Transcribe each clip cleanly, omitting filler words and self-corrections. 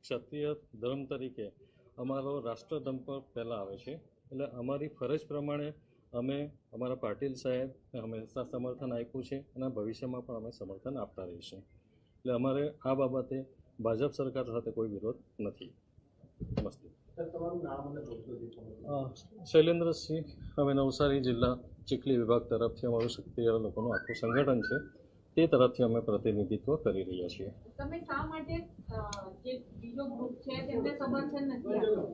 ક્ષત્રિય ધર્મ તરીકે અમારો રાષ્ટ્રધર્મ પર પહેલાં આવે છે, એટલે અમારી ફરજ પ્રમાણે અમે અમારા પાટીલ સાહેબ હંમેશા સમર્થન આપ્યું છે અને ભવિષ્યમાં પણ અમે સમર્થન આપતા રહીશું. એટલે અમારે આ બાબતે ભાજપ સરકાર સાથે કોઈ વિરોધ નથી. નમસ્તે. શૈલેન્દ્રસિંહ, અમે નવસારી જિલ્લા ચીખલી વિભાગ તરફથી અમારું ક્ષત્રિય લોકોનું આખું સંગઠન છે, તે તરફથી અમે પ્રતિનિધિત્વ કરી રહ્યા છીએ. તમે શા માટે જે બીજો ગ્રુપ છે તેમને સમર્થન નથી આપ્યું?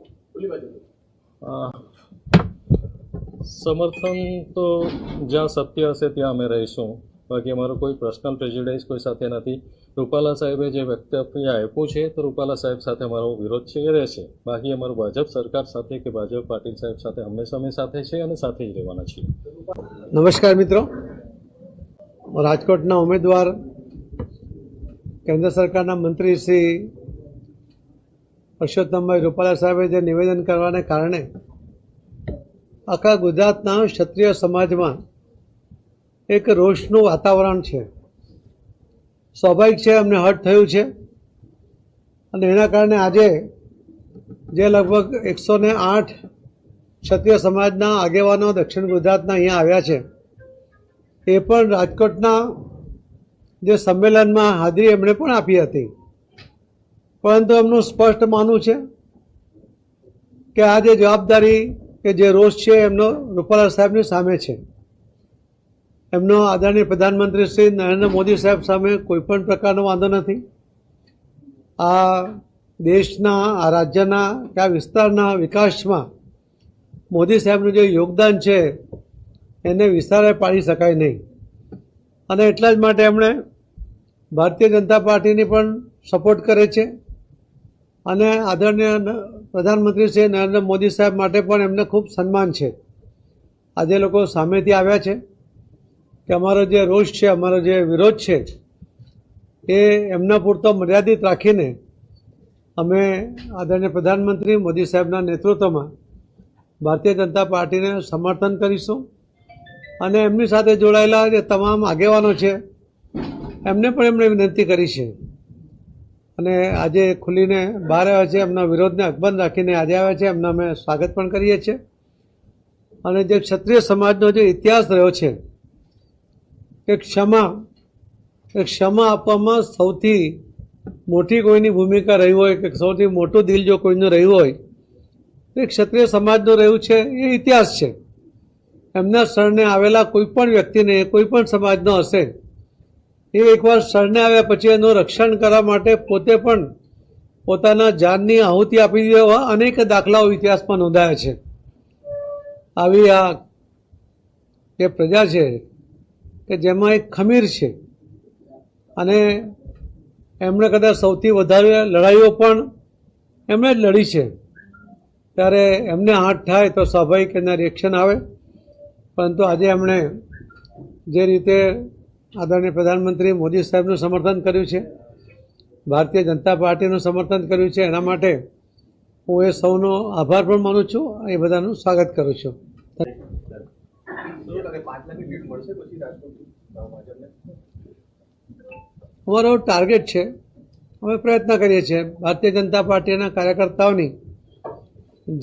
સમર્થન તો જ્યાં સત્ય હશે ત્યાં અમે રહીશું. બાકી અમારો કોઈ પર્સનલ પ્રેજ્યુડાઇઝ કોઈ સાથે નથી. રૂપાલા સાહેબે જે વક્તવ્ય આપ્યું છે તો રૂપાલા સાહેબ સાથે અમારો વિરોધ છે એ રહેશે. બાકી અમારું ભાજપ સરકાર સાથે કે ભાજપ પાટીલ સાહેબ સાથે હંમેશા અમે સાથે છે અને સાથે જ રહેવાના છીએ. નમસ્કાર મિત્રો, રાજકોટના ઉમેદવાર કેન્દ્ર સરકારના મંત્રી શ્રી પરસોત્તમભાઈ રૂપાલા સાહેબે જે નિવેદન કરવાને કારણે આખા ગુજરાતના ક્ષત્રિય સમાજમાં એક રોષનું વાતાવરણ છે. સ્વાભાવિક છે, અમને હર્ટ થયું છે અને એના કારણે આજે જે લગભગ 108 ક્ષત્રિય સમાજના આગેવાનો દક્ષિણ ગુજરાતના અહીંયા આવ્યા છે, એ પણ રાજકોટના જે સંમેલનમાં હાજરી એમણે પણ આપી હતી. પરંતુ એમનું સ્પષ્ટ માનવું છે કે આ જે જવાબદારી કે જે રોષ છે એમનો રૂપાલા સાહેબની સામે છે. એમનો આદરણીય પ્રધાનમંત્રી શ્રી નરેન્દ્ર મોદી સાહેબ સામે કોઈપણ પ્રકારનો વાંધો નથી. આ દેશના, આ રાજ્યના કે આ વિસ્તારના વિકાસમાં મોદી સાહેબનું જે યોગદાન છે એને વિસ્તારે પાડી શકાય નહીં. અને એટલા જ માટે એમણે ભારતીય જનતા પાર્ટીની પણ સપોર્ટ કરે છે અને આદરણીય પ્રધાનમંત્રી શ્રી નરેન્દ્ર મોદી સાહેબ માટે પણ એમને ખૂબ સન્માન છે. આજે લોકો સામેથી આવ્યા છે કે અમારો જે રોષ છે, અમારો જે વિરોધ છે એ એમના પૂરતો મર્યાદિત રાખીને અમે આદરણીય પ્રધાનમંત્રી મોદી સાહેબના નેતૃત્વમાં ભારતીય જનતા પાર્ટીને સમર્થન કરીશું. અને એમની સાથે જોડાયેલા જે તમામ આગેવાનો છે એમને પણ એમણે વિનંતી કરી છે અને આજે ખુલીને બહાર આવ્યા છે. એમના વિરોધને અકબંધ રાખીને આજે આવ્યા છે, એમના અમે સ્વાગત પણ કરીએ છીએ. અને જે ક્ષત્રિય સમાજનો જે ઇતિહાસ રહ્યો છે કે ક્ષમા આપવામાં સૌથી મોટી કોઈની ભૂમિકા રહી હોય કે સૌથી મોટું દિલ જો કોઈનું રહ્યું હોય તો ક્ષત્રિય સમાજનું રહ્યું છે. એ ઇતિહાસ છે. એમના શરણે આવેલા કોઈ પણ વ્યક્તિને, કોઈ પણ સમાજનો હશે, એ એકવાર શરણે આવ્યા પછી એનું રક્ષણ કરવા માટે પોતે પણ પોતાના જાનની આહુતિ આપી દેવા અનેક દાખલાઓ ઇતિહાસમાં નોંધાયા છે. આવી આ જે પ્રજા છે કે જેમાં એક ખમીર છે અને એમણે કદાચ સૌથી વધારે લડાઈઓ પણ એમણે જ લડી છે, ત્યારે એમને હાથ થાય તો સ્વાભાવિક એના રિએક્શન આવે. પરંતુ આજે એમણે જે રીતે આદરણીય પ્રધાનમંત્રી મોદી સાહેબનું સમર્થન કર્યું છે, ભારતીય જનતા પાર્ટીનું સમર્થન કર્યું છે, એના માટે હું એ સૌનો આભાર પણ માનું છું. એ બધાનું સ્વાગત કરું છું. અમારો ટાર્ગેટ છે, અમે પ્રયત્ન કરીએ છીએ. ભારતીય જનતા પાર્ટીના કાર્યકર્તાઓની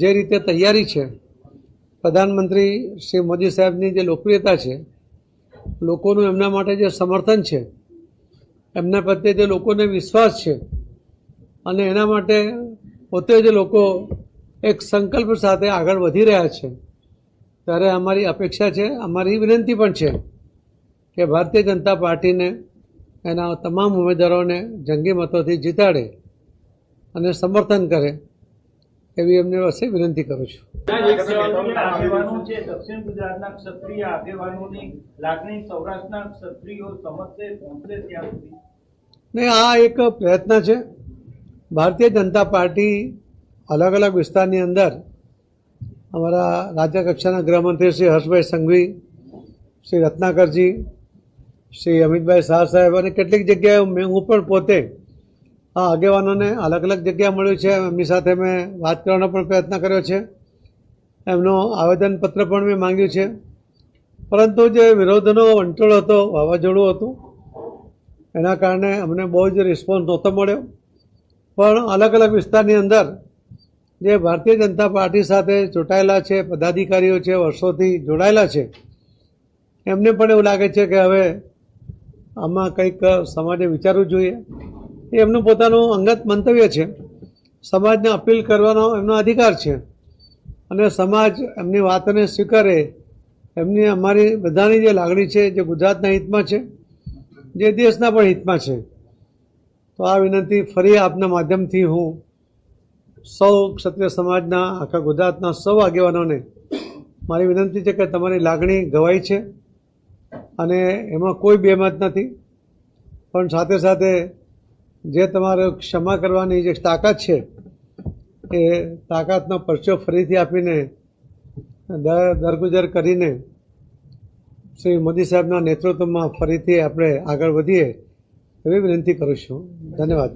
જે રીતે તૈયારી છે, પ્રધાનમંત્રી શ્રી મોદી સાહેબની જે લોકપ્રિયતા છે, લોકોનું એમના માટે જે સમર્થન છે, એમના પ્રત્યે જે લોકોને વિશ્વાસ છે અને એના માટે પોતે જે લોકો એક સંકલ્પ સાથે આગળ વધી રહ્યા છે, ત્યારે અમારી અપેક્ષા છે, અમારી વિનંતી પણ છે કે ભારતીય જનતા પાર્ટીને એના તમામ ઉમેદવારોને જંગી મતોથી જીતાડે અને સમર્થન કરે એવી એમને પાસે વિનંતી કરું છું. દક્ષિણ ગુજરાતના ક્ષત્રિય આગેવાનોની લાગણી સૌરાષ્ટ્રના ક્ષત્રિયો સમજશે પહોંચશે ત્યાં સુધી ને આ એક પ્રયત્ન છે. ભારતીય જનતા પાર્ટી અલગ અલગ વિસ્તારની અંદર અમારા રાજ્ય કક્ષાના ગૃહમંત્રી શ્રી હર્ષભાઈ સંઘવી, શ્રી રત્નાકરજી, શ્રી અમિતભાઈ શાહ સાહેબ અને કેટલીક જગ્યાએ હું પણ પોતે આ આગેવાનોને અલગ અલગ જગ્યા મળ્યું છે. એમની સાથે મેં વાત કરવાનો પણ પ્રયત્ન કર્યો છે. એમનો આવેદનપત્ર પણ મેં માંગ્યું છે. પરંતુ જે વિરોધનો વંટોળ હતો, વાવાઝોડું હતું, એના કારણે અમને બહુ જ રિસ્પોન્સ નહોતો મળ્યો પણ અલગ અલગ વિસ્તારની અંદર જે ભારતીય જનતા પાર્ટી સાથે ચૂંટાયેલા છે, પદાધિકારીઓ છે, વર્ષોથી જોડાયેલા છે, એમને પણ એવું લાગે છે કે હવે આમાં કંઈક સમાજે વિચારવું જોઈએ. એ એમનું પોતાનું અંગત મંતવ્ય છે. સમાજને અપીલ કરવાનો એમનો અધિકાર છે અને સમાજ એમની વાતને સ્વીકારે, એમની અમારી બધાની જે લાગણી છે, જે ગુજરાતના હિતમાં છે, જે દેશના પણ હિતમાં છે. તો આ વિનંતી ફરી આપના માધ્યમથી હું સૌ ક્ષત્રિય સમાજના આખા ગુજરાતના સૌ આગેવાનોને મારી વિનંતી છે કે તમારી લાગણી ગવાઈ છે અને એમાં કોઈ બેમત નથી, પણ સાથે સાથે જે તમારે ક્ષમા કરવાની જે તાકાત છે એ તાકાતનો પરચો ફરીથી આપીને દરગુજર કરીને શ્રી મોદી સાહેબના નેતૃત્વમાં ફરીથી આપણે આગળ વધીએ એવી વિનંતી કરું છું. ધન્યવાદ.